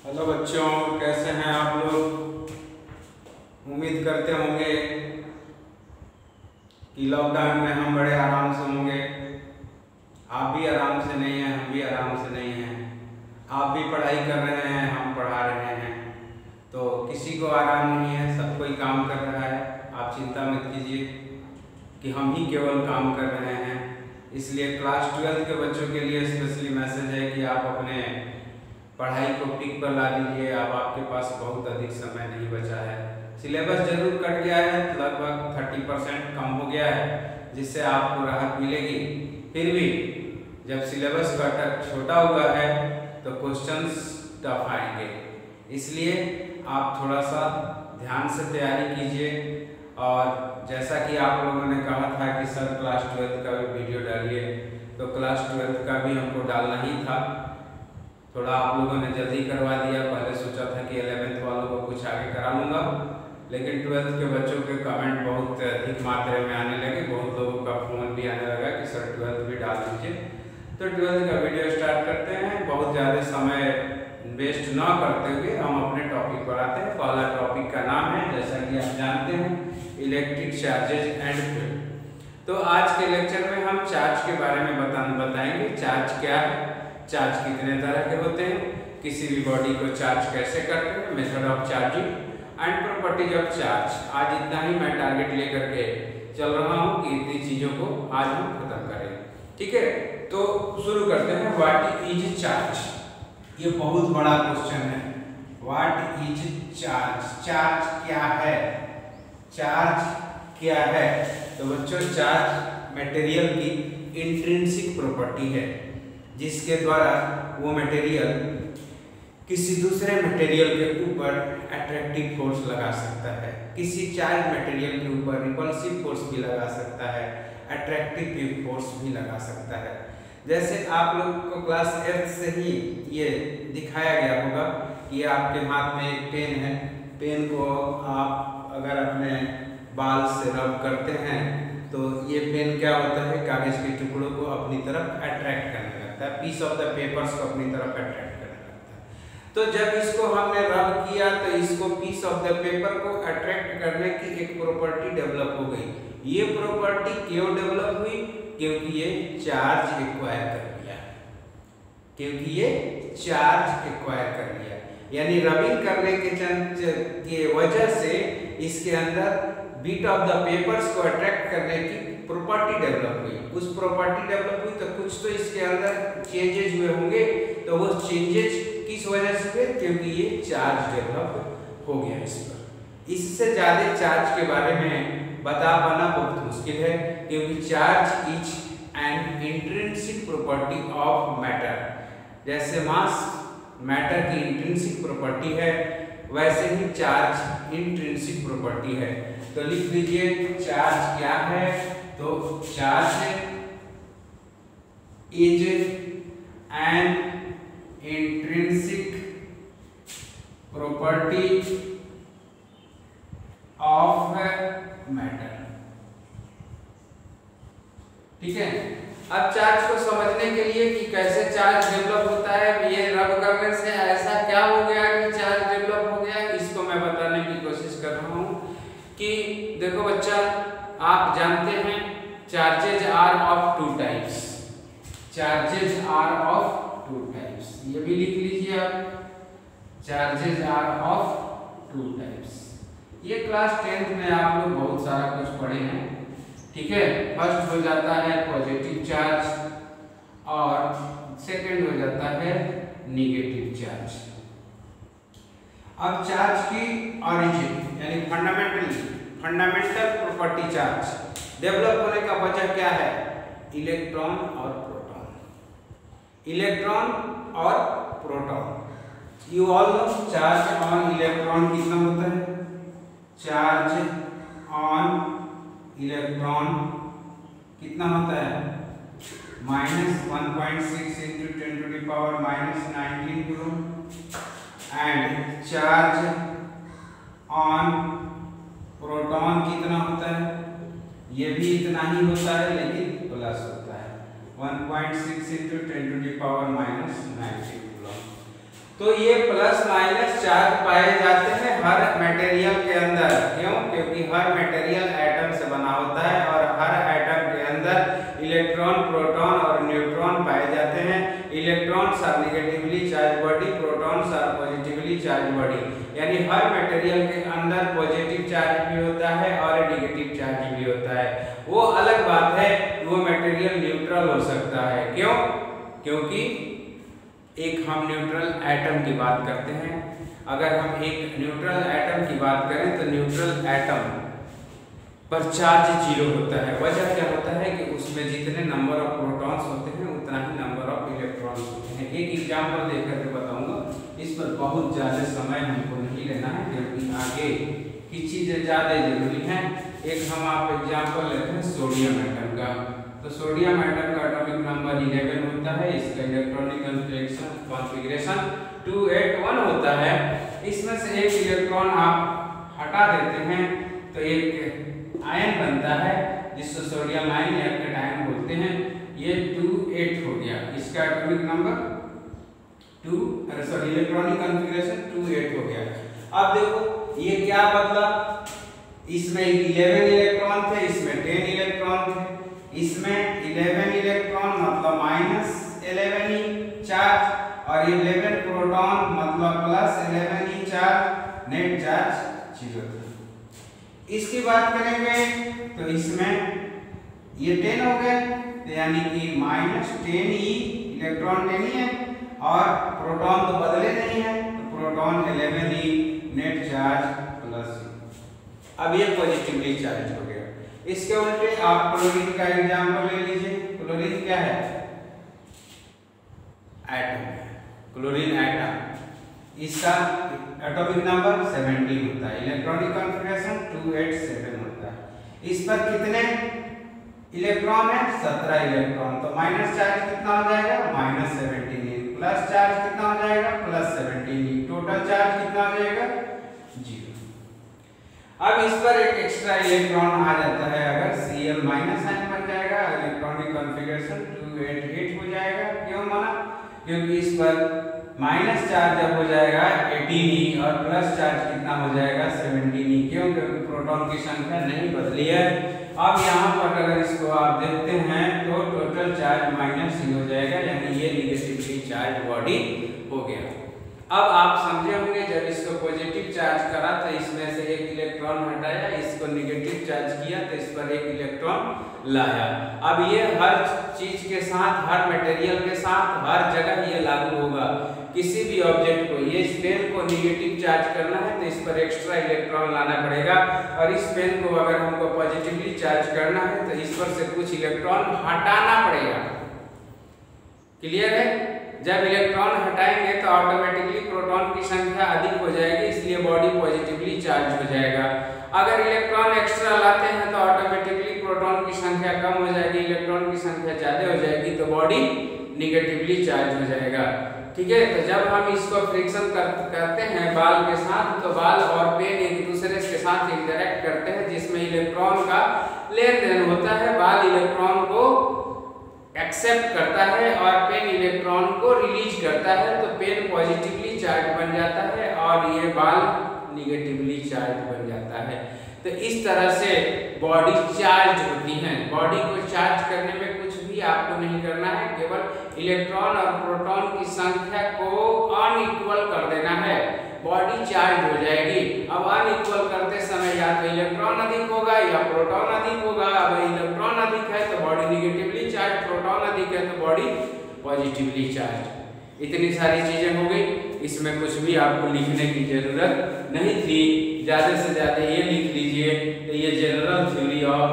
Hello बच्चों, कैसे हैं आप लोग। उम्मीद करते होंगे कि लॉकडाउन में हम बड़े आराम से होंगे। आप भी आराम से नहीं हैं, हम भी आराम से नहीं हैं। आप भी पढ़ाई कर रहे हैं, हम पढ़ा रहे हैं, तो किसी को आराम नहीं है, सब कोई काम कर रहा है। आप चिंता मत कीजिए कि हम ही केवल काम कर रहे हैं। इसलिए क्लास 12 के बच्चों के लिए स्पेशली मैसेज है कि आप अपने पढ़ाई को पिक पर ला लीजिए। अब आपके पास बहुत अधिक समय नहीं बचा है। सिलेबस जरूर कट गया है, लगभग 30% कम हो गया है, जिससे आपको राहत मिलेगी। फिर भी जब सिलेबस छोटा हुआ है तो क्वेश्चंस टफ आएंगे, इसलिए आप थोड़ा सा ध्यान से तैयारी कीजिए। और जैसा कि आप लोगों ने कहा था कि सर क्लास 12 का भी वीडियो डालिए, तो क्लास 12 का भी हमको डालना ही था। थोड़ा आप लोगों ने जल्दी करवा दिया। पहले सोचा था कि 11th वालों को कुछ आगे करा लूँगा, लेकिन 12th के बच्चों के कमेंट बहुत अधिक मात्रा में आने लगे। बहुत लोगों का फ़ोन भी आने लगा कि सर 12th भी डाल दीजिए। तो 12th का वीडियो स्टार्ट करते हैं। बहुत ज़्यादा समय वेस्ट ना करते हुए हम अपने टॉपिक पर आते हैं। पहला टॉपिक का नाम है, जैसा कि आप जानते हैं, इलेक्ट्रिक चार्जेज एंड फील्ड। तो आज के लेक्चर में हम चार्ज के बारे में बताएंगे। चार्ज क्या है, चार्ज कितने तरह के होते हैं, किसी भी बॉडी को चार्ज कैसे करते हैं, method of charging and properties of charge. आज इतना ही मैं टारगेट लेकर के चल रहा हूँ कि इतनी चीज़ों को आज हम खत्म करें। ठीक है, तो शुरू करते हैं। What is charge? ये बहुत बड़ा क्वेश्चन है। What is charge? चार्ज क्या है? चार्ज क्या है? तो बच्चों, चार्ज मटेरियल की इंट्रिंसिक प्रॉपर्टी है, जिसके द्वारा वो मटेरियल किसी दूसरे मटेरियल के ऊपर अट्रैक्टिव फोर्स लगा सकता है, किसी चार्ज मटेरियल के ऊपर रिपल्सिव फोर्स भी लगा सकता है, अट्रैक्टिव फोर्स भी लगा सकता है। जैसे आप लोग को क्लास 8 से ही ये दिखाया गया होगा कि आपके हाथ में एक पेन है। पेन को आप अगर अपने बाल से रब करते हैं तो ये पेन क्या होता है, कागज के टुकड़ों को अपनी तरफ अट्रैक्ट करने लगता है, पीस ऑफ द पेपर्स को अपनी तरफ अट्रैक्ट करने लगता है। तो जब इसको हमने रब किया तो इसको पीस ऑफ द पेपर को अट्रैक्ट करने की एक प्रॉपर्टी डेवलप हो गई। ये प्रॉपर्टी क्यों डेवलप हुई? क्योंकि ये चार्ज एक्वायर कर लिया, क्योंकि ये चार्ज एक्वायर कर लिया। यानी रबिंग करने के वजह से इसके अंदर बीट ऑफ द पेपर्स को अट्रैक्ट करने की प्रॉपर्टी डेवलप हुई। उस प्रॉपर्टी डेवलप हुई तो कुछ तो इसके अंदर चेंजेज हुए होंगे। तो वो चेंजेज किस वजह से हुए? क्योंकि ये चार्ज डेवलप हो गया इस पर। इससे ज़्यादा चार्ज के बारे में बता पाना बहुत मुश्किल है, क्योंकि charge is an intrinsic property of matter. जैसे मास मैटर की इंट्रिंसिक प्रॉपर्टी है, वैसे ही चार्ज इंट्रिंसिक प्रॉपर्टी है। तो लिख लीजिए चार्ज क्या है। तो charge is an intrinsic property of matter. ठीक है, अब चार्ज को समझने के लिए कि कैसे चार्ज डेवलप होता है, ये रब करने से ऐसा क्या हो गया कि चार्ज डेवलप हो गया, इसको मैं बताने की कोशिश कर रहा हूँ। कि देखो बच्चा, आप जानते हैं charges are of 2 types. Charges are of 2 types, ये भी लिख लीजिए आप। Charges are of 2 types. ये क्लास 10th में आप लोग बहुत सारा कुछ पढ़े हैं। ठीक है, फर्स्ट हो जाता है पॉजिटिव चार्ज और सेकंड हो जाता है नेगेटिव चार्ज। अब चार्ज की ऑरिजिन यानी फंडामेंटल प्रॉपर्टी चार्ज डेवलप होने का वजह क्या है? इलेक्ट्रॉन और प्रोटॉन। इलेक्ट्रॉन और proton. You all know charge on electron कितना होता है? चार्ज ऑन इलेक्ट्रॉन कितना होता है? -1.6 × 10⁻⁻19 coulomb. And charge on proton कितना होता है? ये भी इतना ही होता है, लेकिन प्लस होता है, 1.6 × 10⁻⁻19 कूलम। तो ये प्लस माइनस चार्ज पाए जाते हैं हर मटेरियल के अंदर। क्यों? क्योंकि हर मटेरियल एटम से बना होता है और हर एटम के अंदर इलेक्ट्रॉन, प्रोटॉन और न्यूट्रॉन पाए जाते हैं। Electrons are negatively charge body, protons are positively charge body. यानी हर मटेरियल के अंदर पॉजिटिव चार्ज भी होता है और नेगेटिव चार्ज भी होता है। वो अलग बात है, वो मटेरियल न्यूट्रल हो सकता है। क्यों? क्योंकि एक हम न्यूट्रल एटम की बात करते हैं। अगर हम एक न्यूट्रल एटम की बात करें तो न्यूट्रल एटम पर चार्ज 0 होता है। वजह क्या होता है कि उसमें जितने नंबर ऑफ प्रोटॉन्स होते हैं उतना ही नंबर ऑफ इलेक्ट्रॉन्स होते हैं। एक एग्जांपल देकर के बताऊंगा, इस पर बहुत ज़्यादा समय हमको नहीं लेना है क्योंकि आगे की चीज़ें ज़्यादा जरूरी हैं। एक हम आप एग्जाम्पल लेते हैं सोडियम एटम का। तो सोडियम एटम का एटॉमिक नंबर 11 होता है। इसका इलेक्ट्रॉनिक कॉन्फ़िगरेशन 281 होता है। इसमें से एक इलेक्ट्रॉन आप हटा देते हैं तो एक आयन बनता है जिसको सोडियम आयन या कैटायन बोलते हैं। ये 28 हो गया। इसका एटॉमिक नंबर इलेक्ट्रॉनिक कॉन्फ़िगरेशन 28 हो गया। अब देखो ये क्या बदला, इसमें 11 इलेक्ट्रॉन थे, इसमें 10 इलेक्ट्रॉन थे। इसमें 11 इलेक्ट्रॉन मतलब -11 ही चार्ज और 11 प्रोटॉन मतलब +11 ही चार्ज, नेट चार्ज 0 था। इसकी बात करेंगे तो इसमें ये 10 हो गए, तो यानी कि -10 ही इलेक्ट्रॉन 10 ही है और प्रोटॉन तो बदले नहीं है, तो प्रोटॉन 11 ही, नेट चार्ज +। अब ये पॉजिटिवली चार्ज हो गया। इसके उल्टे आप क्लोरीन का एग्जांपल ले लीजिए। क्लोरीन क्या है? एटम है। क्लोरीन एटम, इसका एटॉमिक नंबर 17 होता है, इलेक्ट्रॉनिक कॉन्फ़िगरेशन 287 होता है। इस पर कितने इलेक्ट्रॉन है? 17 इलेक्ट्रॉन। तो माइनस चार्ज कितना हो जाएगा? -17। प्लस चार्ज कितना हो जाएगा? +17। टोटल चार्ज कितना हो जाएगा? 0। अब इस पर एक एक्स्ट्रा इलेक्ट्रॉन आ जाता है, अगर Cl- आयन बन जाएगा, इलेक्ट्रॉनिक कॉन्फ़िगरेशन 288 हो जाएगा। क्यों माना? क्योंकि इस पर माइनस चार्ज जब हो जाएगा 18 और प्लस चार्ज कितना हो जाएगा? 17। क्यों? क्योंकि प्रोटॉन की संख्या नहीं बदली है। अब यहाँ पर अगर इसको आप देखते हैं तो टोटल चार्ज माइनस ही हो जाएगा, यानी ये नेगेटिवली चार्ज बॉडी हो गया। अब आप समझे होंगे, जब इसको पॉजिटिव चार्ज करा तो इसमें से एक इलेक्ट्रॉन हटाया, इसको नेगेटिव चार्ज किया तो इस पर एक इलेक्ट्रॉन लाया। अब ये हर चीज के साथ, हर मटेरियल के साथ, हर जगह ये लागू होगा। किसी भी ऑब्जेक्ट को, ये इस पेन को नेगेटिव चार्ज करना है तो इस पर एक्स्ट्रा इलेक्ट्रॉन लाना पड़ेगा, और इस पेन को अगर हमको पॉजिटिवली चार्ज करना है तो इस पर से कुछ इलेक्ट्रॉन हटाना पड़ेगा। क्लियर है? जब इलेक्ट्रॉन हटाएंगे तो ऑटोमेटिकली प्रोटॉन की संख्या अधिक हो जाएगी, इसलिए बॉडी पॉजिटिवली चार्ज हो जाएगा। अगर इलेक्ट्रॉन एक्स्ट्रा लाते हैं तो ऑटोमेटिकली प्रोटॉन की संख्या कम हो जाएगी, इलेक्ट्रॉन की संख्या ज्यादा हो जाएगी, तो बॉडी निगेटिवली चार्ज हो जाएगा। ठीक है? तो जब हम इसको फ्रिक्शन करते हैं बाल के साथ, तो बाल और पेन एक दूसरे के साथ इंटरेक्ट करते हैं, जिसमें इलेक्ट्रॉन का लेन देन होता है। बाल इलेक्ट्रॉन को एक्सेप्ट करता है और पेन इलेक्ट्रॉन को रिलीज करता है, तो पेन पॉजिटिवली चार्ज बन जाता है और ये बाल निगेटिवली चार्ज बन जाता है। तो इस तरह से बॉडी चार्ज होती है। बॉडी को चार्ज करने में कुछ भी आपको नहीं करना है, केवल इलेक्ट्रॉन और प्रोटॉन की संख्या को अनइक्वल कर देना है, बॉडी चार्ज हो जाएगी। अब अनइक्वल करते समय या तो इलेक्ट्रॉन अधिक होगा या प्रोटॉन अधिक होगा। अब इलेक्ट्रॉन अधिक है तो बॉडी निगेटिवली चार्ज, प्रोटॉन अधिक है तो बॉडी पॉजिटिवली चार्ज। इतनी सारी चीजें हो गई, इसमें कुछ भी आपको लिखने की जरूरत नहीं थी। ज्यादा से ज्यादा ये लिख लीजिए, तो ये जनरल थ्योरी ऑफ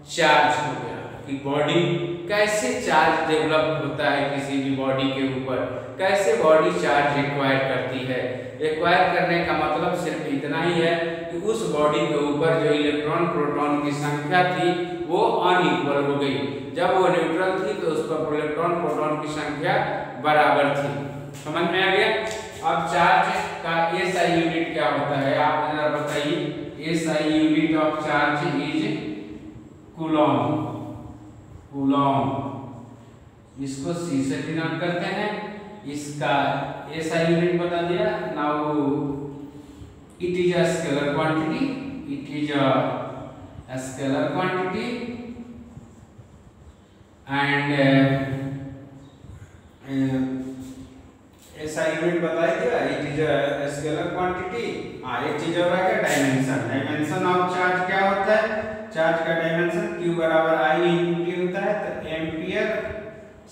चार्ज हो गया कि बॉडी कैसे चार्ज डेवलप होता है किसी भी बॉडी के ऊपर, कैसे बॉडी चार्ज एक्वायर करती है। एक्वायर करने का मतलब सिर्फ इतना ही है कि उस बॉडी के ऊपर जो इलेक्ट्रॉन प्रोटॉन की संख्या थी वो अनइक्वल हो गई। जब वो न्यूट्रल थी तो उस पर इलेक्ट्रॉन प्रोटॉन की संख्या बराबर थी। समझ में आ गया? अब चार्ज का SI यूनिट क्या होता है आप जरा बताइए। SI unit of charge is Coulomb. इसको C से डिनोट करते हैं। इसका ऐसा यूनिट बता दिया। Now it is a scalar quantity, it is a scalar quantity and ऐसा यूनिट बता दिया, it is a scalar quantity. हाँ, एक चीज और है क्या, डायमेंशन। डायमेंशन ऑफ चार्ज क्या होता है, चार्ज का डायमेंशन Q बराबर I इंटू T होता है, तो एम्पियर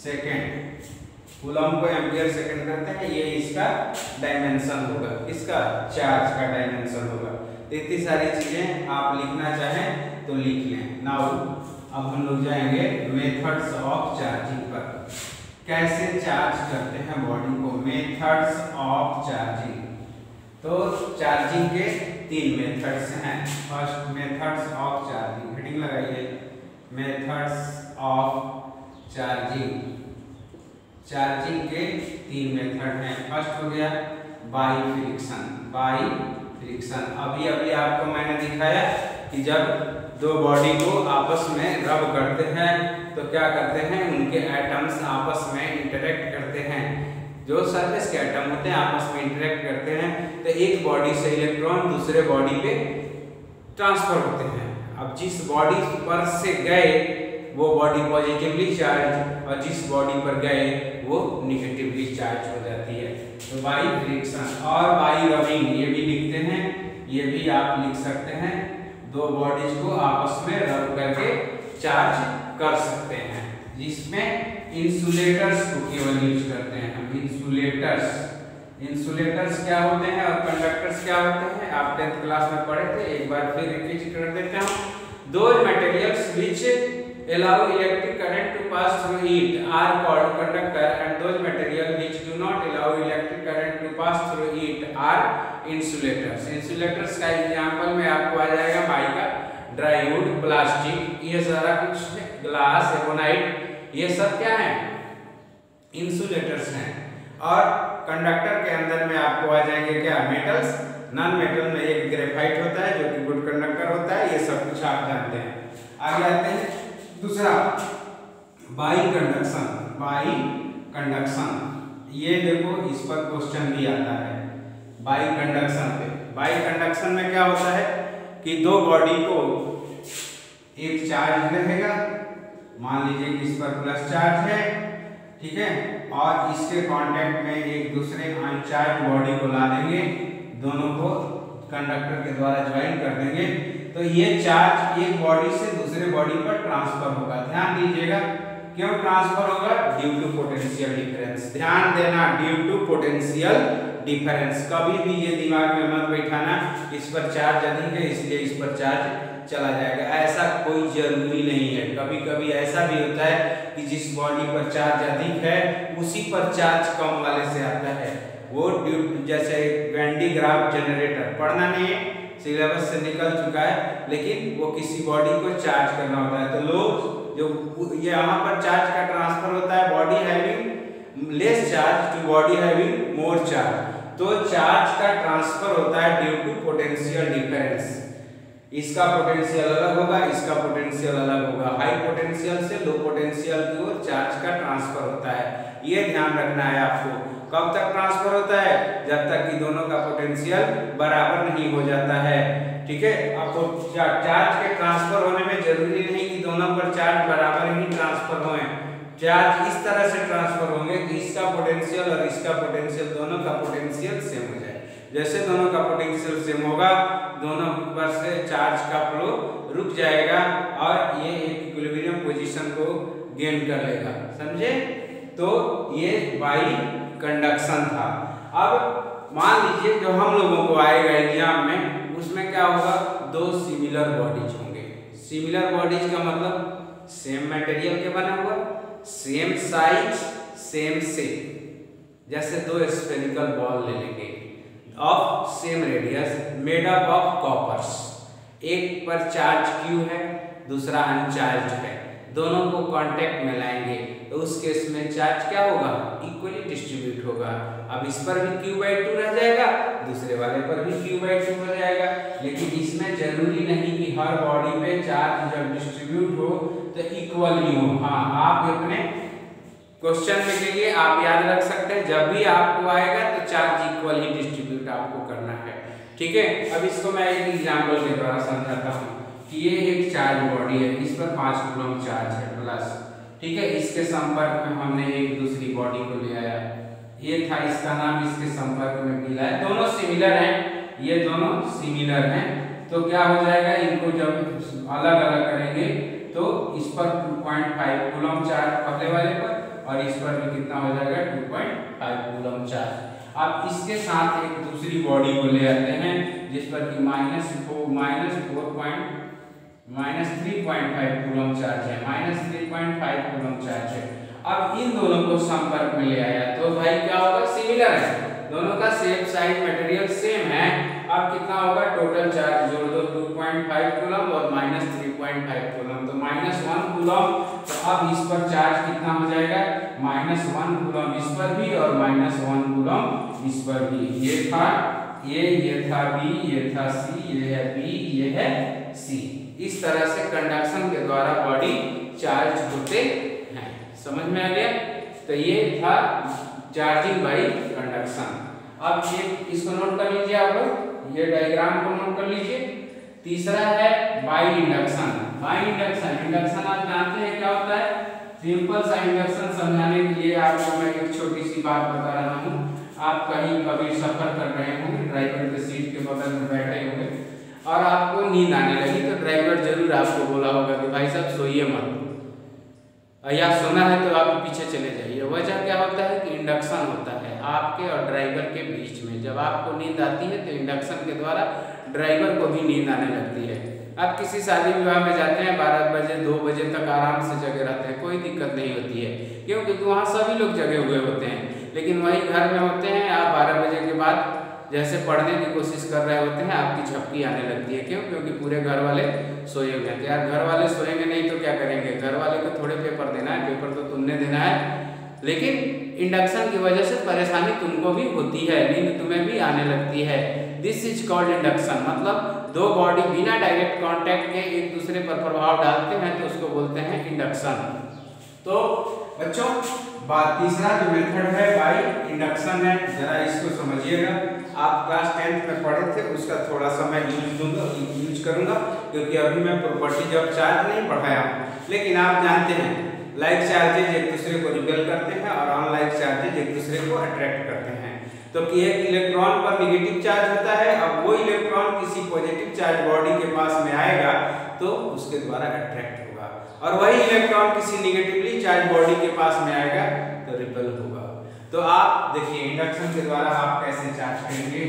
सेकेंड, कूलम को एम्पियर सेकेंड करते हैं, ये इसका डायमेंशन होगा, इसका चार्ज का डायमेंशन होगा। तो इतनी सारी चीजें आप लिखना चाहें तो लिख लें। नाउ अब हम लोग जाएंगे मेथड्स ऑफ चार्जिंग पर, कैसे चार्ज करते हैं बॉडी को, मेथड्स ऑफ चार्जिंग। तो चार्जिंग के 3 मेथड्स हैं। First, methods of charging, heading लगाइए, मेथड्स ऑफ चार्जिंग। चार्जिंग के 3 मेथड हैं। फर्स्ट हो गया बाई फ्रिक्शन, बाई फ्रिक्शन। अभी आपको मैंने दिखाया कि जब दो बॉडी को आपस में रब करते हैं तो क्या करते हैं, उनके एटम्स आपस में इंटरेक्ट करते हैं। जो सरफेस के एटम होते हैं आपस में इंटरेक्ट करते हैं, तो एक बॉडी से इलेक्ट्रॉन दूसरे बॉडी पे ट्रांसफर होते हैं। अब जिस बॉडी पर से गए वो बॉडी पॉजिटिवली चार्ज और जिस बॉडी पर गए वो निगेटिवली चार्ज हो जाती है। तो बाई फ्रिक्शन और बाई रबिंग, ये भी लिखते हैं, ये भी आप लिख सकते हैं। दो बॉडीज को आपस में रब करके चार्ज कर सकते हैं, जिसमें इंसुलेटर्स को केवल यूज करते हैं हम। इंसुलेटर्स क्या होते हैं और कंडक्टर्स क्या होते हैं, आप 10th क्लास में पढ़े थे, एक बार फिर रिपीट कर देते हैं। Those materials which allow electric current to pass through it are called conductor, and those materials which do not allow electric current to pass through it are insulators. Insulators का example में आपको आ जाएगा mica, ड्राईवुड, plastic, ये सारा कुछ, glass, ebonite, ये सब क्या है, इंसुलेटर्स हैं। और कंडक्टर के अंदर में आपको आ जाएंगे क्या, मेटल्स। नॉन मेटल में एक ग्रेफाइट होता है जो कि गुड कंडक्टर होता है, ये सब कुछ आप जानते हैं। आगे आते हैं दूसरा, बाई कंडक्शन। बाई कंडक्शन, ये देखो इस पर क्वेश्चन भी आता है बाई कंडक्शन पे। बाई कंडक्शन में क्या होता है कि दो बॉडी को एक चार्ज रहेगा, मान लीजिए कि इस पर प्लस चार्ज है, ठीक है, और इसके कांटेक्ट में एक दूसरे अनचार्ज बॉडी को ला देंगे, दोनों को कंडक्टर के द्वारा ज्वाइन कर देंगे, तो ये चार्ज एक बॉडी से दूसरे बॉडी पर ट्रांसफर होगा। ध्यान दीजिएगा, क्यों ट्रांसफर होगा, ड्यू टू पोटेंशियल डिफरेंस। ध्यान देना, ड्यू टू पोटेंशियल डिफरेंस। कभी भी ये दिमाग में मत बैठाना इस पर चार्ज अधिक है इसलिए इस पर चार्ज चला जाएगा, ऐसा कोई जरूरी नहीं है। कभी कभी ऐसा भी होता है कि जिस बॉडी पर चार्ज अधिक है उसी पर चार्ज कम वाले से आता है। वो जैसे वेन डी ग्राफ जनरेटर पढ़ना नहीं है, सिलेबस से निकल चुका है, लेकिन वो किसी बॉडी को चार्ज करना होता है, तो लोग जो यहाँ पर चार्ज का ट्रांसफर होता है, body having less charge to body having more charge, तो चार्ज का ट्रांसफर होता है ड्यू टू पोटेंशियल डिफरेंस। इसका पोटेंशियल अलग होगा, इसका पोटेंशियल अलग होगा। हाई पोटेंशियल से लो पोटेंशियल की ओर चार्ज का ट्रांसफर होता है, ये ध्यान रखना है आपको। कब तक ट्रांसफर होता है, जब तक कि दोनों का पोटेंशियल बराबर नहीं हो जाता है, ठीक है। आपको चार्ज के ट्रांसफर होने में जरूरी नहीं कि दोनों पर चार्ज बराबर ही ट्रांसफर होए, चार्ज इस तरह से ट्रांसफर होंगे कि इसका पोटेंशियल और इसका पोटेंशियल, दोनों का पोटेंशियल सेम हो जाए। जैसे दोनों का पोटेंशियल सेम होगा, दोनों पर से चार्ज का फ्लो रुक जाएगा और ये एक इक्विलिब्रियम पोजीशन को गेन कर लेगा, समझे। तो ये बाई कंडक्शन था। अब मान लीजिए जो हम लोगों को आएगा एग्जाम में, उसमें क्या होगा, दो सिमिलर बॉडीज होंगे। सिमिलर बॉडीज का मतलब सेम मटेरियल के बना हुआ, सेम साइज, सेम शेप। जैसे दो स्फेरिकल बॉल ले लेंगे of same radius, made up of coppers, एक पर चार्ज Q है, दूसरा अनचार्ज है, दोनों को कांटेक्ट में लाएंगे तो उस केस में चार्ज क्या होगा, इक्वली डिस्ट्रीब्यूट होगा। अब इस पर भी Q/2 रह जाएगा, दूसरे वाले पर भी Q/2 हो जाएगा, लेकिन इसमें जरूरी नहीं कि हर बॉडी पे चार्ज जब डिस्ट्रीब्यूट हो तो इक्वली हो। हाँ, आप अपने क्वेश्चन में के लिए आप याद रख सकते हैं, जब भी आपको आएगा तो चार्ज इक्वल ही डिस्ट्रीब्यूट आपको करना है। ठीक है, अब इसको मैं एक एग्जांपल के द्वारा समझाता हूँ कि ये एक चार्ज बॉडी है, इस पर 5 कूलम चार्ज है प्लस। ठीक है, इसके संपर्क में हमने एक दूसरी बॉडी को ले आया, ये था इसका नाम, इसके संपर्क में मिला है, दोनों सिमिलर हैं, ये दोनों सिमिलर हैं। तो क्या हो जाएगा, इनको जब अलग अलग करेंगे तो इस पर 2.5 कूलम चार्ज पहले वाले पर, और इस पर भी कितना हो जाएगा 2.5 कूलम चार्ज। अब इसके साथ एक दूसरी बॉडी को ले आते हैं जिस पर कि -3.5 कूलम चार्ज है, -3.5 कूलम चार्ज है। अब इन दोनों को संपर्क में ले आया तो भाई क्या होगा, सिमिलर है, दोनों का सेम साइज मटेरियल सेम है। अब कितना होगा, टोटल चार्ज जोड़ दो 2.5 कूलम और -3.5 कूलम, तो -1 कूलम। तो अब इस पर चार्ज कितना हो जाएगा, -1 कूलम इस पर भी और -1 कूलम इस पर भी। ये था ये था बी, ये था सी, ये है बी, ये है सी। इस तरह से कंडक्शन के द्वारा बॉडी चार्ज होते हैं। समझ में आ गया? तो ये था चार्जिंग बाई कंडक्शन। अब ये इसको नोट कर लीजिए आप लोग, ये डायग्राम को नोट कर लीजिए। तीसरा है by induction. By induction, induction आप जानते हैं क्या होता है। सिंपल सा इंडक्शन समझाने के लिए आपको मैं एक छोटी सी बात बता रहा हूँ। आप कहीं कभी सफर कर रहे होंगे, ड्राइवर के सीट के बगल में बैठे होंगे और आपको नींद आने लगी, तो ड्राइवर जरूर आपको बोला होगा कि भाई साहब सोइए मत, या सोना है तो आप पीछे चले जाइए। वजह क्या होता है कि इंडक्शन होता है आपके और ड्राइवर के बीच में। जब आपको नींद आती है तो इंडक्शन के द्वारा ड्राइवर को भी नींद आने लगती है। आप किसी शादी विवाह में जाते हैं, 12 बजे 2 बजे तक आराम से जगे रहते हैं, कोई दिक्कत नहीं होती है, क्योंकि वहाँ सभी लोग जगे हुए होते हैं। लेकिन वही घर में होते हैं, आप 12 बजे के बाद जैसे पढ़ने की कोशिश कर रहे होते हैं, आपकी झपकी आने लगती है। क्यों? क्योंकि पूरे घर वाले सोए हुए हैं। यार घर वाले सोएंगे नहीं तो क्या करेंगे, घर वाले को थोड़े पेपर देना है, पेपर तो तुमने देना है। लेकिन इंडक्शन की वजह से परेशानी तुमको भी होती है, नींद तुम्हें भी आने लगती है। This is called induction. मतलब दो बॉडी बिना डायरेक्ट कांटेक्ट के एक दूसरे पर प्रभाव डालते हैं तो उसको बोलते हैं इंडक्शन। तो बच्चों बात तीसरा जो मेथड है बाई इंडक्शन है, जरा इसको समझिएगा। आप क्लास 10th में पढ़े थे, उसका थोड़ा सा मैं यूज करूंगा, क्योंकि अभी मैं प्रॉपर्टीज ऑफ चार्ज नहीं पढ़ाया हूँ। लेकिन आप जानते हैं लाइक चार्जेज एक दूसरे को रिपेल करते हैं और अनलाइक चार्जेज एक दूसरे को अट्रैक्ट करते हैं। तो कि एक इलेक्ट्रॉन पर नेगेटिव चार्ज होता है, अब वो इलेक्ट्रॉन किसी पॉजिटिव चार्ज बॉडी के पास में आएगा तो उसके द्वारा अट्रैक्ट होगा, और वही इलेक्ट्रॉन किसी नेगेटिवली चार्ज बॉडी के पास में आएगा तो रिपेल होगा। तो आप देखिए इंडक्शन के द्वारा आप कैसे चार्ज करेंगे।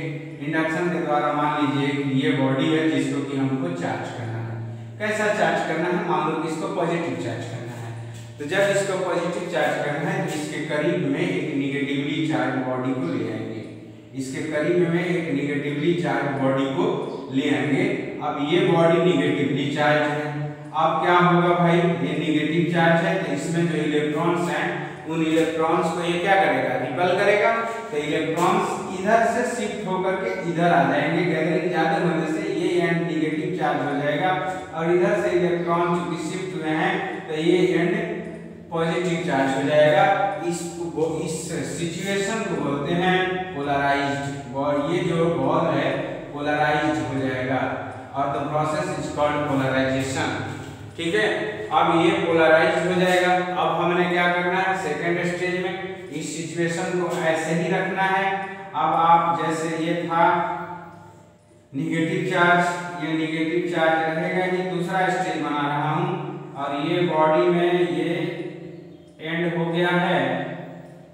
इंडक्शन के द्वारा मान लीजिए कि ये बॉडी है जिसको कि हमको चार्ज करना है। कैसा चार्ज करना है, मान लो कि इसको पॉजिटिव चार्ज करना है। तो जब इसको पॉजिटिव चार्ज करना है तो इसके करीब में एक नेगेटिवली चार्ज बॉडी को ले आएंगे, इसके करीब में एक नेगेटिवली चार्ज बॉडी को ले आएंगे। अब ये बॉडी नेगेटिवली चार्ज है, अब क्या होगा भाई, ये नेगेटिव चार्ज है तो इसमें जो इलेक्ट्रॉन्स हैं उन इलेक्ट्रॉन्स को ये क्या करेगा, रिपेल करेगा। तो इलेक्ट्रॉन्स इधर से शिफ्ट होकर के इधर आ जाएंगे, गैदरिंग ज्यादा होने से ये एंड नेगेटिव चार्ज हो जाएगा, और इधर से इलेक्ट्रॉन चूंकि शिफ्ट हुए हैं तो ये एंड पॉजिटिव चार्ज हो जाएगा। इस सिचुएशन को बोलते हैं पोलराइज्ड, और ये जो बॉल है पोलराइज्ड हो जाएगा, और the process is called polarisation. ठीक है, अब ये पोलराइज हो जाएगा। अब हमने क्या करना है, सेकेंड स्टेज में इस सिचुएशन को ऐसे ही रखना है। अब आप जैसे ये था नेगेटिव चार्ज, ये नेगेटिव चार्ज रहेगा, ये दूसरा स्टेज बना रहा हूं, और ये बॉडी में ये एंड हो गया है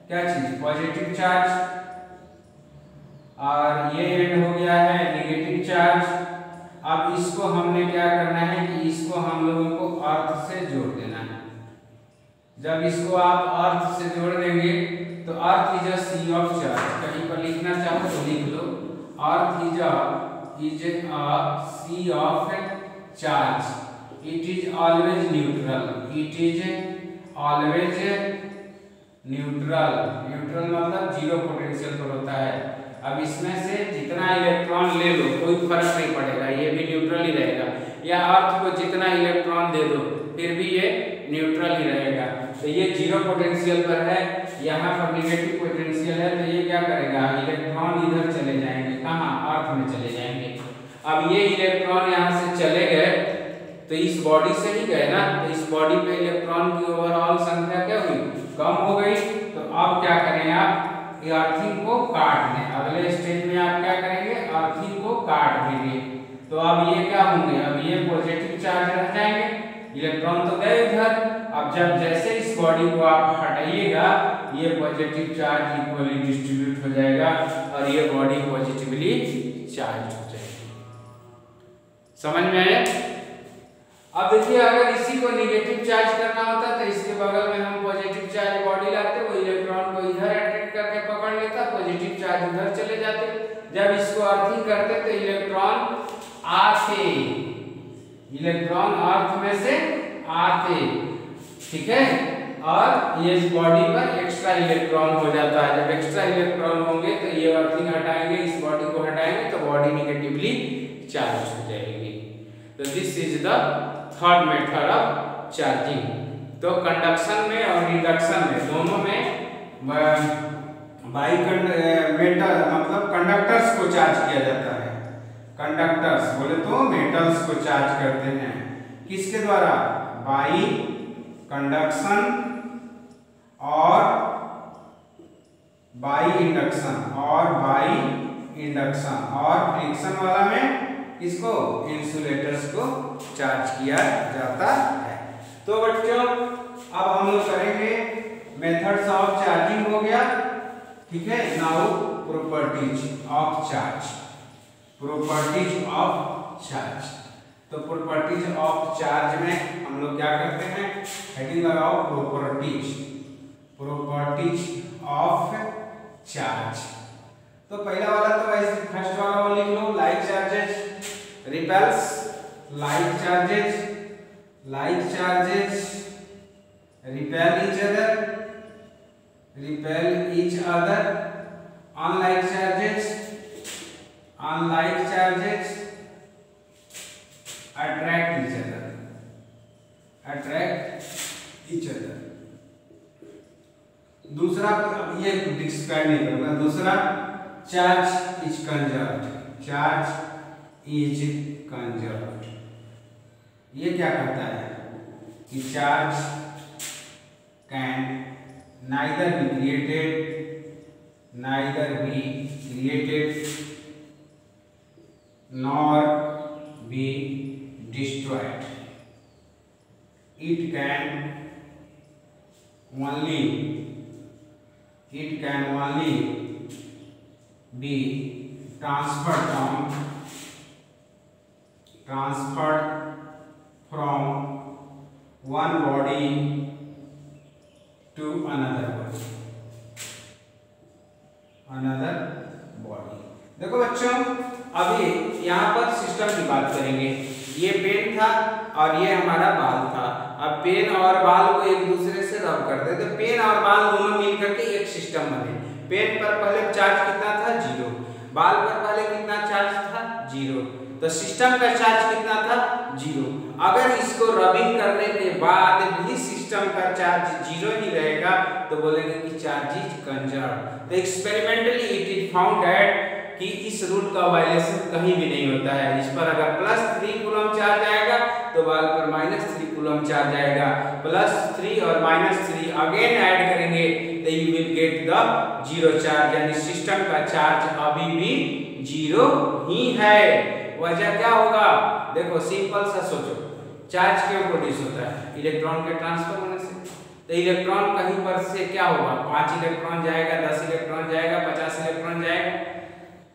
क्या चीज, पॉजिटिव चार्ज, और ये एंड हो गया है नेगेटिव चार्ज। अब इसको हमने क्या करना है कि इसको हम लोगों को अर्थ से जोड़ देना है। जब इसको आप अर्थ से जोड़ देंगे तो earth is a sea of charge, कहीं पर लिखना चाहो तो लिख लो, earth is a sea of charge, it is always neutral, it is always neutral. Neutral मतलब जीरो पोटेंशियल पर होता है। अब इसमें से जितना इलेक्ट्रॉन ले लो कोई फर्क नहीं पड़ेगा, ये भी न्यूट्रल ही रहेगा, या अर्थ को जितना इलेक्ट्रॉन दे दो फिर भी ये न्यूट्रल ही रहेगा। तो ये जीरो पोटेंशियल पर है, यहाँ पर निगेटिव पोटेंशियल है, तो ये क्या करेगा, इलेक्ट्रॉन इधर चले जाएंगे, कहाँ, अर्थ में चले जाएंगे। अब ये इलेक्ट्रॉन यहाँ से चले गए तो इस बॉडी से ही गए ना, तो इस बॉडी पे इलेक्ट्रॉन की ओवरऑल संख्या क्या हुई, कम हो गई। तो अब क्या करें आप, अर्थिंग को काट दें, अगले स्टेज में आप क्या करेंगे, अर्थिंग को काट देंगे। तो अब ये क्या होंगे, अब ये पॉजिटिव चार्ज रह जाएंगे, इलेक्ट्रॉन तो गए उधर। अब जब जैसे इस बॉडी को आप हटाइएगा, ये पॉजिटिव चार्ज इक्वली डिस्ट्रीब्यूट हो जाएगा और ये बॉडी पॉजिटिवली चार्ज हो जाएगी। समझ में आया? अब देखिए, अगर इसी को निगेटिव चार्ज करना होता तो इसके बगल में हम पॉजिटिव चार्ज बॉडी लाते, वो इलेक्ट्रॉन को इधर अट्रैक्ट करके पकड़ लेता, पॉजिटिव चार्ज उधर चले जाते। जब इसको अर्थिंग करते तो इलेक्ट्रॉन आते, इलेक्ट्रॉन अर्थ में से आते, ठीक है। और ये इस बॉडी पर एक्स्ट्रा इलेक्ट्रॉन हो जाता है। जब एक्स्ट्रा इलेक्ट्रॉन होंगे तो ये अर्थिंग हटाएंगे, इस बॉडी को हटाएंगे तो बॉडी निगेटिवली चार्ज हो जाएगी। तो this is the third method of charging. तो कंडक्शन में और इंडक्शन में दोनों में मेटल मतलब कंडक्टर्स को चार्ज किया जाता है। कंडक्टर्स बोले तो मेटल्स को चार्ज करते हैं, किसके द्वारा, बाई कंडक्शन और बाई इंडक्शन और बाई इंडक्शन, और फ्रिक्शन वाला में इसको इंसुलेटर्स को चार्ज किया जाता है। तो बच्चों अब हम लोग करेंगे मेथड्स ऑफ चार्जिंग हो गया, ठीक है। Now properties of charge, properties of charge. तो प्रॉपर्टीज ऑफ चार्ज में हम लोग क्या करते हैं, हेडिंग लगाओ प्रॉपर्टीज, प्रॉपर्टीज ऑफ चार्ज। तो पहला वाला तो वैसे फर्स्ट वाला वो लिख लो, like charges repels, like charges repel each other, unlike charges attract each other। दूसरा, ये डिस्क्राइब नहीं करूंगा। दूसरा, charge is conserved, charge is conserved. ये क्या करता है कि charge can neither be created nor be destroyed. It can only be transferred from one body to another body। देखो बच्चों, अभी यहाँ पर सिस्टम की बात करेंगे। ये पेन था और ये हमारा बाल था। अब पेन और बाल को एक दूसरे से रब करते तो पेन और बाल दोनों मिलकर के एक सिस्टम बने। पेन पर पहले चार्ज कितना था, 0। बाल पर पहले कितना चार्ज था, 0। तो सिस्टम का चार्ज कितना था, 0। अगर इसको रबिंग करने के बाद भी सिस्टम का चार्ज 0 ही रहेगा तो बोलेंगे कि चार्ज इज कंजर्व्ड। तो experimentally it is found that कि इस रूल का वायलेशन कहीं भी नहीं होता है। इस पर अगर +3 कूलम चार्ज आएगा तो बाल पर -3 कूलम चार्ज आएगा। +3 और -3 अगेन ऐड करेंगे तो you will get the 0 charge, यानी सिस्टम का चार्ज अभी भी 0 ही है। वजह क्या होगा, देखो सिंपल सा सोचो, चार्ज क्यों प्रोड्यूस होता है, इलेक्ट्रॉन के ट्रांसफर होने से। तो इलेक्ट्रॉन कहीं पर से क्या होगा, 5 इलेक्ट्रॉन जाएगा, 10 इलेक्ट्रॉन जाएगा, 50 इलेक्ट्रॉन जाएगा।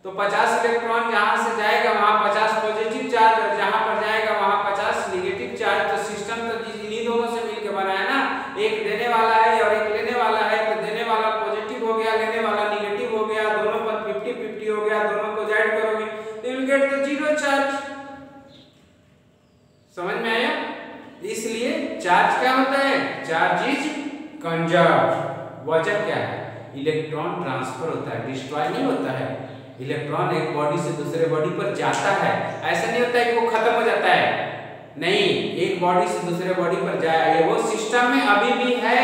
तो 50 इलेक्ट्रॉन जहां से जाएगा वहां 50 पॉजिटिव चार्ज और जहां पर जाएगा वहां 50 नेगेटिव चार्ज। तो सिस्टम तो इन्हीं दोनों से मिलकर बना है ना, एक देने वाला है और एक लेने वाला है। तो देने वाला पॉजिटिव हो गया, लेने वाला नेगेटिव हो गया, दोनों पर 50-50 हो गया, दोनों को ऐड करोगे तो you will get the 0 charge. समझ में आया? इसलिए चार्ज क्या होता है, चार्ज इज कंजर्व्ड। वजह क्या है, इलेक्ट्रॉन ट्रांसफर होता है, डिस्ट्रॉय नहीं होता है। इलेक्ट्रॉन एक बॉडी से दूसरे बॉडी पर जाता है, ऐसा नहीं होता है कि वो खत्म हो जाता है। नहीं, एक बॉडी से दूसरे बॉडी पर जाए, वो सिस्टम में अभी भी है।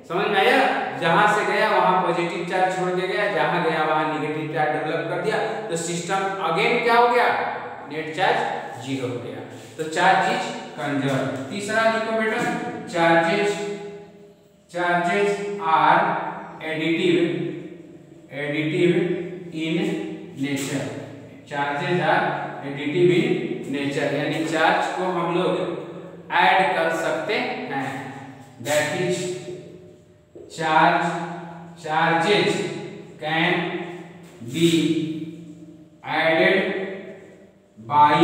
समझ में आया? जहां से गया वहां पॉजिटिव चार्ज छोड़ के गया, जहां गया वहां नेगेटिव चार्ज डेवलप कर दिया, तो सिस्टम अगेन क्या हो गया? नेट चार्ज जीरो हो गया। तो चार्ज इज कंजर्व। तीसरा लिखो बेटा, charges are additive in nature. Charges are additive in nature, यानी चार्ज को हम लोग ऐड कर सकते हैं। That is charges can be added by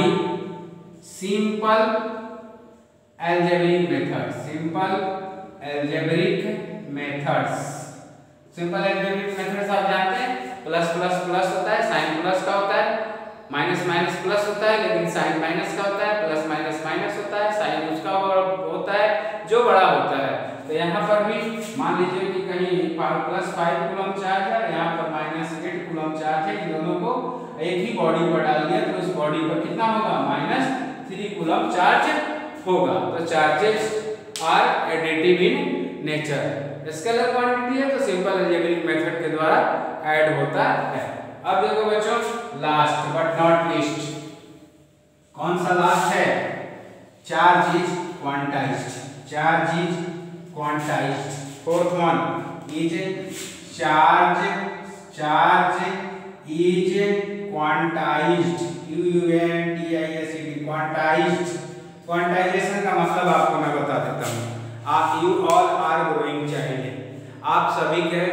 simple algebraic methods. Simple algebraic methods आप जानते हैं, प्लस प्लस प्लस होता है, साइन प्लस का होता है, माइनस माइनस प्लस होता है, लेकिन साइन माइनस का होता है, प्लस माइनस माइनस होता है, साइन उसका होता है जो बड़ा होता है। तो यहाँ पर भी मान लीजिए कि कहीं प्लस 5 कूलम चार्ज है, यहाँ पर माइनस 8 कूलम चार्ज है, इन दोनों को एक ही बॉडी पर डाल दिया तो उस बॉडी पर कितना होगा? माइनस 3 कूलम चार्ज होगा। तो charges are additive in nature. Scalar quantity है तो सिंपल अलजेब्रिक मेथड के द्वारा ऐड होता है। अब देखो बच्चों, लास्ट बट नॉट लीस्ट, कौन सा लास्ट है? Charge is quantised. Charge is quantised. Fourth one is charge is quantised. Quantised. Quantisation का मतलब आपको मैं बता देता हूँ। आप you all are growing child, आप सभी के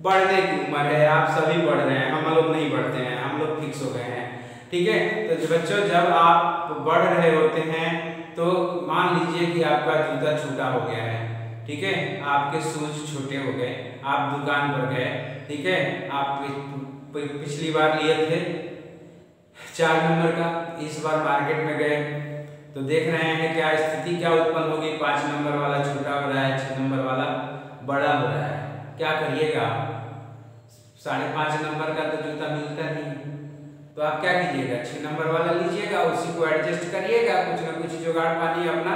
बढ़ने की उम्र है, आप सभी बढ़ रहे हैं, हम लोग नहीं बढ़ते हैं, हम लोग फिक्स हो गए हैं। ठीक है, तो बच्चों जब आप बढ़ रहे होते हैं तो मान लीजिए कि आपका जूता छोटा हो गया है, ठीक है, आपके शूज छोटे हो गए, आप दुकान पर गए, ठीक है, आप पिछली बार लिए थे 4 नंबर का, इस बार मार्केट में गए तो देख रहे हैं क्या स्थिति क्या उत्पन्न होगी? 5 नंबर वाला छोटा हो रहा है, 6 नंबर वाला बड़ा हो रहा है। क्या करिएगा? 5.5 नंबर का तो जूता मिलता नहीं, तो आप क्या कीजिएगा? 6 नंबर वाला लीजिएगा, उसी को एडजस्ट करिएगा, कुछ ना कुछ जुगाड़ पानी अपना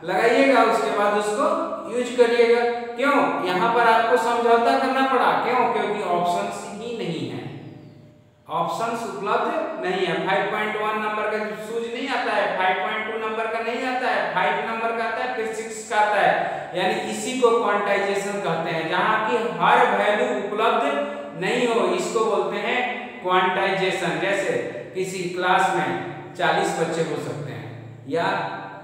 लगाइएगा, उसके बाद उसको यूज करिएगा। क्यों? यहाँ पर आपको समझौता करना पड़ा। क्यों? क्योंकि ऑप्शंस ही नहीं है, ऑप्शंस उपलब्ध नहीं है। 5.1 नंबर का शूज नहीं आता है, 5.2 नंबर का नहीं आता है, 5 नंबर का आता है, फिर 6 का आता है। यानी इसी को क्वांटाइजेशन कहते हैं, जहां की हर वैल्यू उपलब्ध नहीं हो, इसको बोलते हैं क्वांटाइजेशन। जैसे किसी क्लास में 40 बच्चे हो सकते हैं या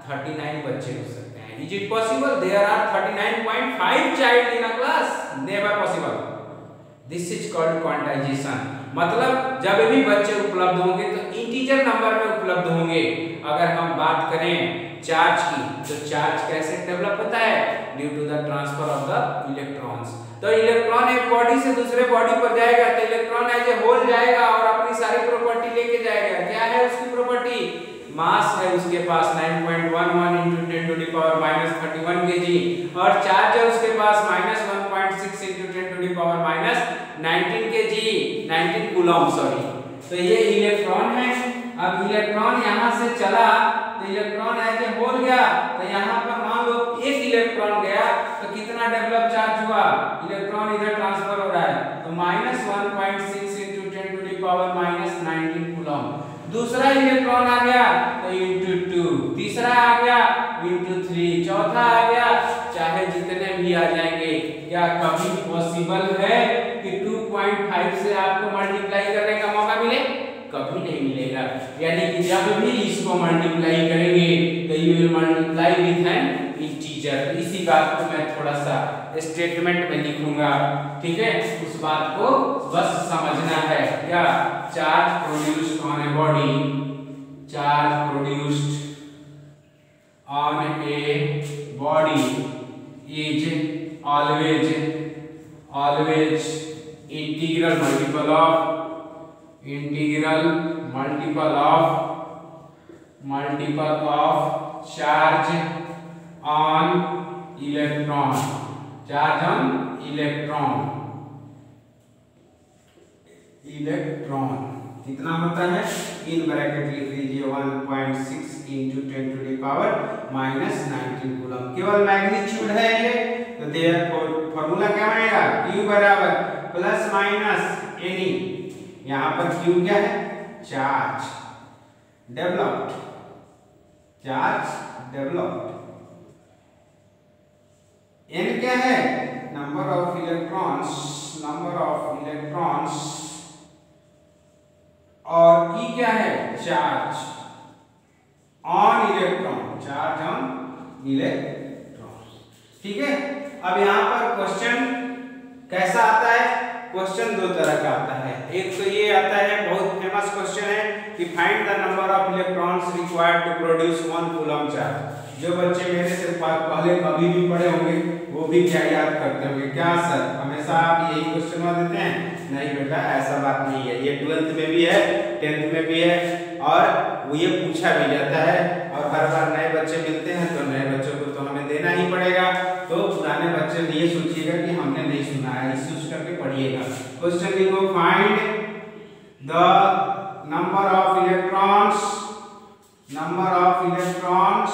39 बच्चे हो सकते हैं। Is it possible? There are 39.5 child in a class? Never possible. This is called quantisation. मतलब जब भी बच्चे उपलब्ध होंगे तो इंटीजर नंबर में उपलब्ध होंगे। अगर हम बात करें चार्ज की, तो चार्ज कैसे डेवलप होता है? Due to the transfer of the electrons. तो इलेक्ट्रॉन एक बॉडी से दूसरे बॉडी पर जाएगा तो इलेक्ट्रॉन एज ए होल जाएगा और अपनी सारी प्रॉपर्टी लेके जाएगा। क्या है उसकी प्रॉपर्टी? मास है उसके पास 9.11 into 10 to the power minus 31 kg, और चार्ज है उसके पास -1.6 into 10 to the power minus 19 kg, 19 coulomb sorry. तो ये इलेक्ट्रॉन है। अब इलेक्ट्रॉन यहाँ से चला तो इलेक्ट्रॉन ऐसे होल गया, तो यहाँ पर मान लो एक इलेक्ट्रॉन गया तो कितना डेवलप चार्ज हुआ? इलेक्ट्रॉन इधर ट्रांसफर हो रहा है तो -1.6 into 10 to the power minus 19 coulomb. दूसरा इलेक्ट्रॉन आ गया तो इंटू 2, तीसरा आ गया इंटू 3, चौथा आ गया, चाहे जितने भी आ जाएंगे। क्या कभी पॉसिबल है कि 2.5 से आपको मल्टीप्लाई करने का मौका मिले? कभी नहीं मिलेगा। यानी कि जब भी इसको मल्टीप्लाई करेंगे तो you will multiply with N integer. इसी बात को मैं थोड़ा सा स्टेटमेंट में लिखूंगा, ठीक है, उस बात को बस समझना है। क्या? Charge produced on a body, charge produced on a body is always integral multiple of charge on electron, charge on electron कितना होता है? इन ब्रैकेट लिख लीजिए 1.6 into 10 to the power minus 19 coulomb. केवल मैग्नीट्यूड है ये, तो देयरफॉर फॉर्मूला क्या बनेगा, Q बराबर प्लस माइनस एनी, यहाँ पर Q क्या है, charge developed, charge developed, N क्या है, number of electrons, number of electrons, और E क्या है, charge on electron, charge on electron. ठीक है, अब यहाँ पर क्वेश्चन कैसा आता है, क्वेश्चन दो तरह का आता है। एक तो ये आता है, बहुत फेमस क्वेश्चन है कि find the number of electrons required to produce 1 coulomb charge. जो बच्चे मेरे से पहले कभी भी पढ़े होंगे वो भी क्या याद करते होंगे, क्या सर हमेशा आप यही क्वेश्चन देते हैं? नहीं बेटा, ऐसा बात नहीं है, ये 12th में भी है, 10th में भी है, और वो ये पूछा भी जाता है, और हर बार नए बच्चे मिलते हैं तो नए बच्चों को तो हमें देना ही पड़ेगा, तो पुराने बच्चे ये सोचिएगा कि हमने नहीं सुना है, इस करके पढ़िएगा। क्वेश्चन लिखो, find the number of electrons, number of electrons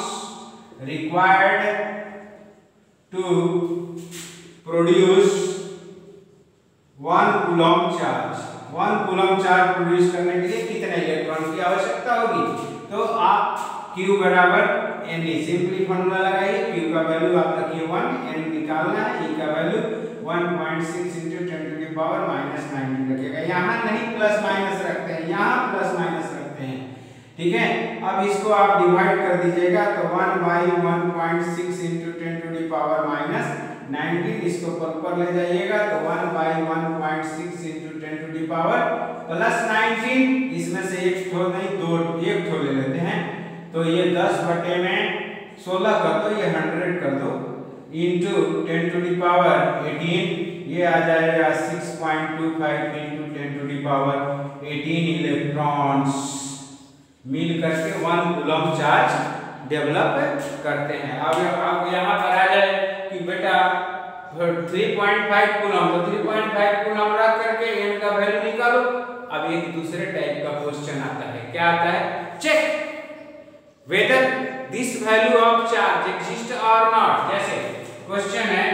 required to produce 1 coulomb charge. 1 coulomb charge produce करने के लिए कितने इलेक्ट्रॉन की आवश्यकता होगी? तो आप Q बराबर N, सिंपली फॉर्मूला लगाइए, Q का वैल्यू आप रखिए 1, N निकालना है, E का value 1.6 into 10 to the power minus 19 रखिएगा। यहाँ नहीं प्लस माइनस रखते हैं, यहाँ प्लस माइनस रखते हैं, ठीक है। अब इसको आप डिवाइड कर दीजिएगा, तो 1 by 1.6 into 10 to the power minus 19, इसको पर ले जाइएगा, तो 1 by 1.6 into 10 to the power plus 19, इसमें से एक ठो नहीं दो, एक ठो ले लेते हैं, तो ये 10 बटे में 16 कर दो, ये 100 कर दो, into 10 to the power 18, ये आ जाएगा 6.25 into 10 to the power 18 electrons मिल करके 1 कूलम चार्ज डेवलप करते हैं। अब यहाँ पर आ जाए कि बेटा 3.5 कूलम, तो 3.5 कूलम रख करके n का वैल्यू निकालो। अब एक दूसरे टाइप का क्वेश्चन आता है, क्या आता है, check whether this value of charge exist और नॉट। जैसे क्वेश्चन है,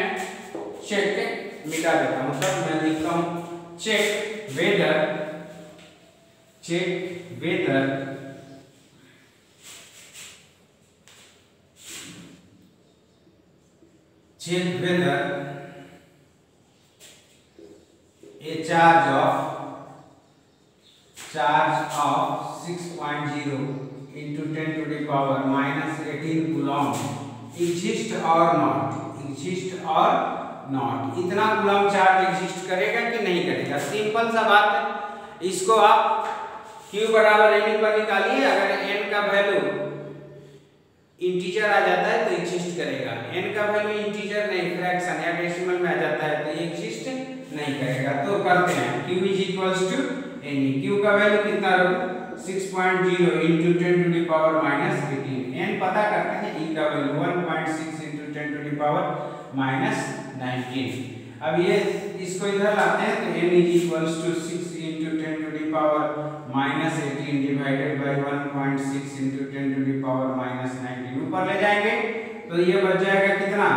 चेक मिटा देता हूँ, तब मैं लिखता हूँ check whether, check whether check whether a charge of 6.0 into 10 to the power minus 18 coulomb exist or not, exist or not, इतना कूलम चार्ज एग्जिस्ट करेगा कि नहीं करेगा? सिंपल सा बात है, इसको आप Q बराबर N पर निकालिए, अगर N का वैल्यू इंटीजर आ जाता है तो एग्जिस्ट करेगा, n का वैल्यू इंटीजर नहीं फ्रैक्शन या डेसिमल में आ जाता है तो ये एग्जिस्ट नहीं करेगा। तो करते हैं, q is equals to n, q का वैल्यू कितना रखो, 6.0 into 10 to the power minus 18, n पता करते हैं, e का value 1.6 into 10 to the power minus 19। अब ये इसको इधर लाते हैं, तो n is equals to 6 into 10 to the power minus 18 divided by 1.6 into 10 to the power minus 19, ऊपर ले जाएंगे तो ये बच जाएगा कितना,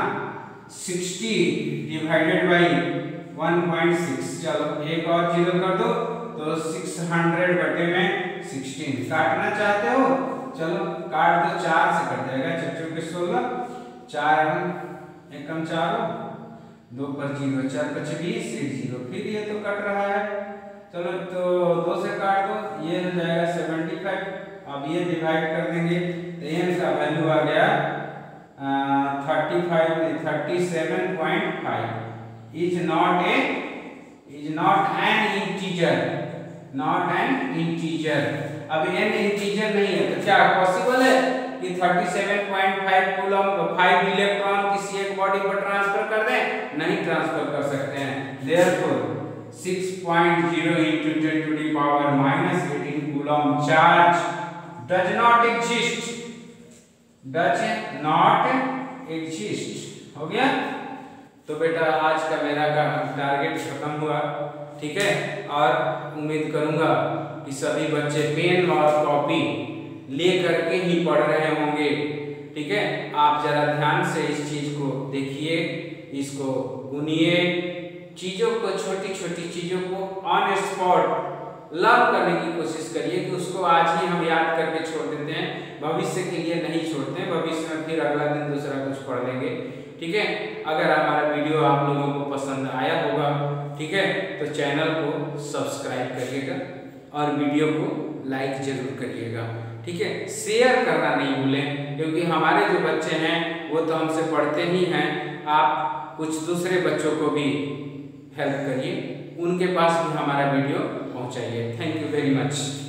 60 divided by 1.6, चलो एक और जीरो कर दो, तो 600 बटे में 16, काटना चाहते हो चलो काट दो, 4 से कट जाएगा, चच्चों के 16, 4 एकम 4, 2 पर 0, 4 पर 20, 0, फिर ये तो कट रहा है, चलो तो 2 से काट दो, ये हो जाएगा 75। अब ये डिवाइड कर देंगे तो n का वैल्यू आ गया 37.5, is not an integer, not an integer. अब n इंटीजर नहीं है तो क्या पॉसिबल है कि 37.5 कूलम 5 इलेक्ट्रॉन किसी एक बॉडी पर ट्रांसफर कर दें? नहीं ट्रांसफर कर सकते हैं। Therefore 6.0 into 10 to the power minus 18 coulomb charge does not exist, does not exist। हो गया? तो बेटा आज का मेरा टारगेट खत्म हुआ, ठीक है, और उम्मीद करूंगा कि सभी बच्चे पेन और कॉपी ले करके ही पढ़ रहे होंगे। ठीक है, आप जरा ध्यान से इस चीज को देखिए, इसको गुनिए, चीजों को, छोटी छोटी चीजों को ऑन स्पॉट लर्न करने की कोशिश करिए कि उसको आज ही हम याद करके छोड़ देते हैं, भविष्य के लिए नहीं छोड़ते हैं, भविष्य में फिर अगला दिन दूसरा कुछ पढ़ लेंगे। ठीक है, अगर हमारा वीडियो आप लोगों को पसंद आया होगा, ठीक है, तो चैनल को सब्सक्राइब करिएगा और वीडियो को लाइक जरूर करिएगा। ठीक है, शेयर करना नहीं भूलें, क्योंकि हमारे जो बच्चे हैं वो तो हमसे पढ़ते ही हैं, आप कुछ दूसरे बच्चों को भी हेल्प करिए, उनके पास भी हमारा वीडियो पहुंचाइए। Thank you very much.